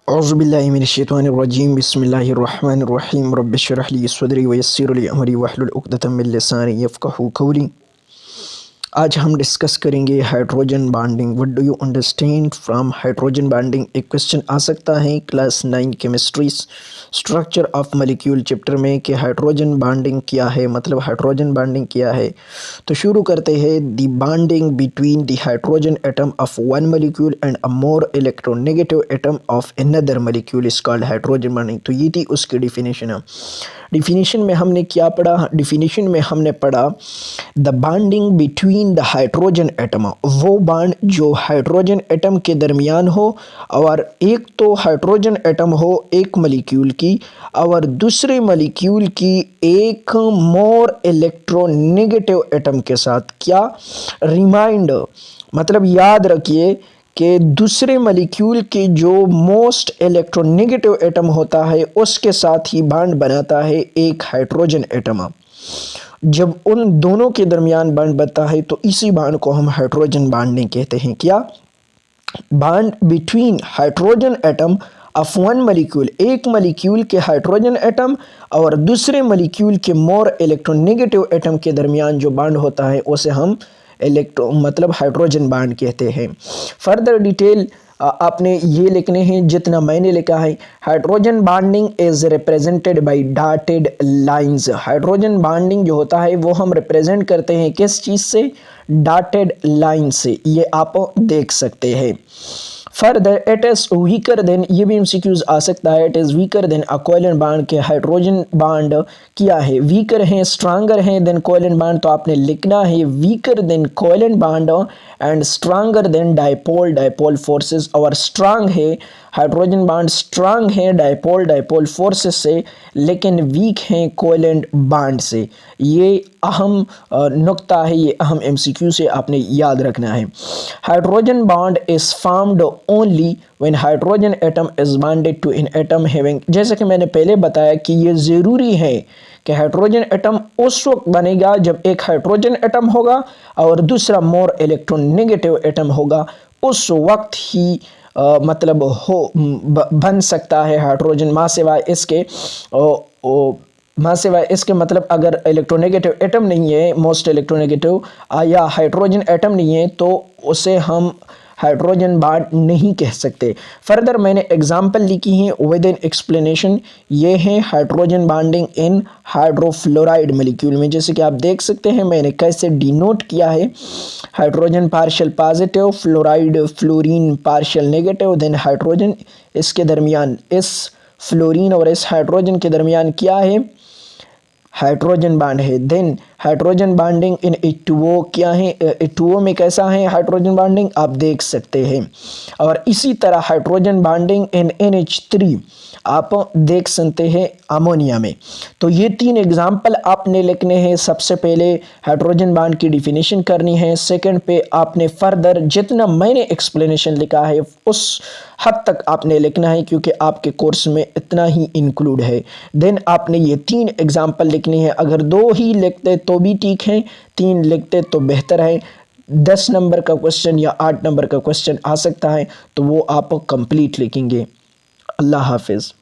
औज़ुबिल्लाहि मिनश्शैतानिर्रजीम बिस्मिल्लाहिर्रहमानिर्रहीम रब्बिश रह ली सदरी वयस्सिर ली अमरी वहलुल उक़दतम मिन लिसानी यफ़क़हू क़ौली। आज हम डिस्कस करेंगे hydrogen bonding. What do you understand from hydrogen bonding. एक क्वेश्चन आ सकता है class 9 chemistry structure of molecule chapter में कि हाइड्रोजन बॉन्डिंग क्या है, मतलब हाइड्रोजन बॉन्डिंग क्या है। तो शुरू करते हैं। The bonding between the hydrogen atom of one molecule and a more electronegative atom of another molecule is called hydrogen bonding. तो ये थी उसकी डिफिनेशन है। डिफिनेशन में हमने क्या पढ़ा? डिफिनेशन में हमने पढ़ा the bonding between the hydrogen atom, वो बॉन्ड जो हाइड्रोजन एटम के दरमियान हो, और एक तो हाइड्रोजन एटम हो एक मॉलिक्यूल की और दूसरे मॉलिक्यूल की एक मोर इलेक्ट्रोनेगेटिव एटम के साथ। क्या? रिमाइंड, मतलब याद रखिए कि दूसरे मॉलिक्यूल के जो मोस्ट इलेक्ट्रोनेगेटिव एटम होता है उसके साथ ही बॉन्ड बनाता है एक हाइड्रोजन एटम। जब उन दोनों के दरमियान बॉन्ड बनता है तो इसी बॉन्ड को हम हाइड्रोजन बॉन्डिंग कहते हैं। क्या? Bond between hydrogen atom of one molecule, एक मॉलिक्यूल के हाइड्रोजन एटम और दूसरे मॉलिक्यूल के मोर इलेक्ट्रोनेगेटिव एटम के दरमियान जो बॉन्ड होता है उसे हम मतलब हाइड्रोजन बॉन्ड कहते हैं। फर्दर डिटेल आपने ये लिखने हैं जितना मैंने लिखा है। Hydrogen bonding is represented by dotted lines. Hydrogen bonding जो होता है वो हम रिप्रेजेंट करते हैं किस चीज़ से? डॉटेड लाइन से। ये आप देख सकते हैं। Further it is weaker then, ये भी एमसीक्यूज आ सकता है। It is weaker then a covalent bond के हाइड्रोजन बॉन्ड क्या है? वीकर है, स्ट्रांगर है देन कोवेलेंट बॉन्ड। तो आपने लिखना है weaker then covalent bond and stronger then dipole. Dipole forces और स्ट्रांग है हाइड्रोजन बॉन्ड, स्ट्रांग है डायपोल फोर्सेस से, लेकिन वीक हैं कोवेलेंट बॉन्ड से। ये अहम नुक्ता है, ये अहम एमसीक्यू से आपने याद रखना है। Hydrogen bond is formed only when hydrogen atom is bonded to an atom having, जैसे कि मैंने पहले बताया कि ये ज़रूरी है कि हाइड्रोजन एटम उस वक्त बनेगा जब एक हाइड्रोजन एटम होगा और दूसरा मोर इलेक्ट्रोनेगेटिव एटम होगा। उस वक्त ही मतलब बन सकता है हाइड्रोजन। माँ सिवाय इसके माँ सिवाय इसके मतलब अगर इलेक्ट्रोनेगेटिव एटम नहीं है, मोस्ट इलेक्ट्रोनेगेटिव या हाइड्रोजन एटम नहीं है, तो उसे हम हाइड्रोजन बॉन्ड नहीं कह सकते। फर्दर मैंने एग्जांपल लिखी हैं विद इन एक्सप्लेनेशन। ये हैं हाइड्रोजन बॉन्डिंग इन हाइड्रोफ्लोराइड मॉलिक्यूल में, जैसे कि आप देख सकते हैं मैंने कैसे डिनोट किया है। Hydrogen partial positive, fluoride fluorine partial negative, then hydrogen, इसके दरमियान इस फ्लोरीन और इस हाइड्रोजन के दरमियान क्या है? हाइड्रोजन बॉन्ड है। Then hydrogen bonding in H2O क्या है? H2O में कैसा है हाइड्रोजन बॉन्डिंग आप देख सकते हैं। और इसी तरह हाइड्रोजन बॉन्डिंग इन NH3 आप देख सकते हैं अमोनिया में। तो ये 3 एग्जाम्पल आपने लिखने हैं। सबसे पहले हाइड्रोजन बॉन्ड की डिफिनेशन करनी है, सेकंड पे आपने फर्दर जितना मैंने एक्सप्लेनेशन लिखा है उस हद तक आपने लिखना है क्योंकि आपके कोर्स में इतना ही इंक्लूड है। देन आपने ये 3 एग्जाम्पल लिखनी है। अगर 2 ही लिखते तो भी ठीक है, 3 लिखते तो बेहतर है। 10 नंबर का क्वेश्चन या 8 नंबर का क्वेश्चन आ सकता है तो वो आप कंप्लीट लिखेंगे। अल्लाह हाफिज़।